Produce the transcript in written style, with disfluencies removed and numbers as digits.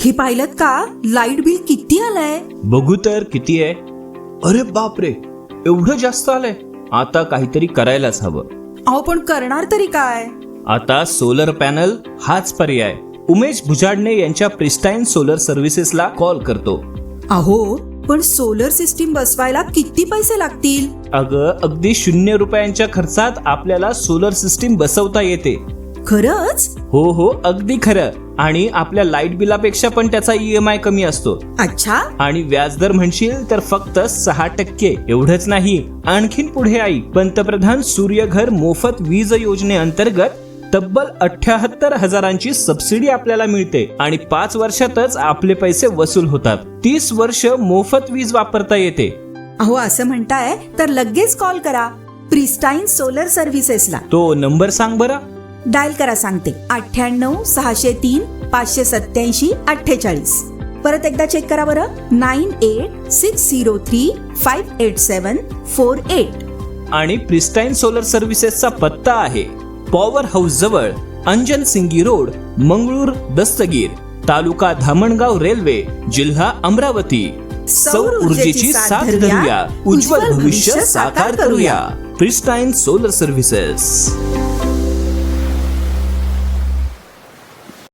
हे पाहिलं का? लाईट बिल किती आलंय? बघू तर किती आहे. अरे बापरे, एवढं जास्त आलंय. आता काहीतरी करायलाच हवं. अहो पण करणार तरी काय? आता सोलर पॅनल हाच पर्याय. उमेश भुजाडणे यांच्या प्रिस्टाईन सोलर सर्व्हिसेसला कॉल करतो. अहो पण सोलर सिस्टीम बसवायला किती पैसे लागतील? अगं, अगदी 0 रुपयांच्या खर्चात आपल्याला सोलर सिस्टीम बसवता येते. खरंच? हो, अगदी खरं. आणि आपल्या लाईट बिलापेक्षा पण त्याचा EMI कमी असतो. अच्छा. आणि व्याजदर म्हणशील तर फक्त 6%. एवढंच नाही, आणखीन पुढे आई, पंतप्रधान सूर्यघर मोफत वीज योजनेअंतर्गत तब्बल 78,000ची सबसिडी आपल्याला मिळते आणि 5 वर्षातच आपले पैसे वसूल होतात. 30 वर्ष मोफत वीज वापरता येते. अहो असं म्हणताय तर लगेच कॉल करा प्रिस्टाईन सोलर सर्व्हिसेसला. तो नंबर सांग बरं. डायल करा सांगते. 98-603-587-48. परत एकदा चेक करा बरं. 98-603-587-48. आणि प्रिस्टाईन सोलर सर्व्हिसेसचा पत्ता आहे पॉवर हाऊस जवळ, अंजन सिंगी रोड, मंगळूर, दस्तगीर, तालुका धामणगाव रेल्वे, जिल्हा अमरावती. सौर ऊर्जेची साथ धरूया, उज्ज्वल भविष्य साकार करूया. प्रिस्टाईन सोलर सर्व्हिसेस.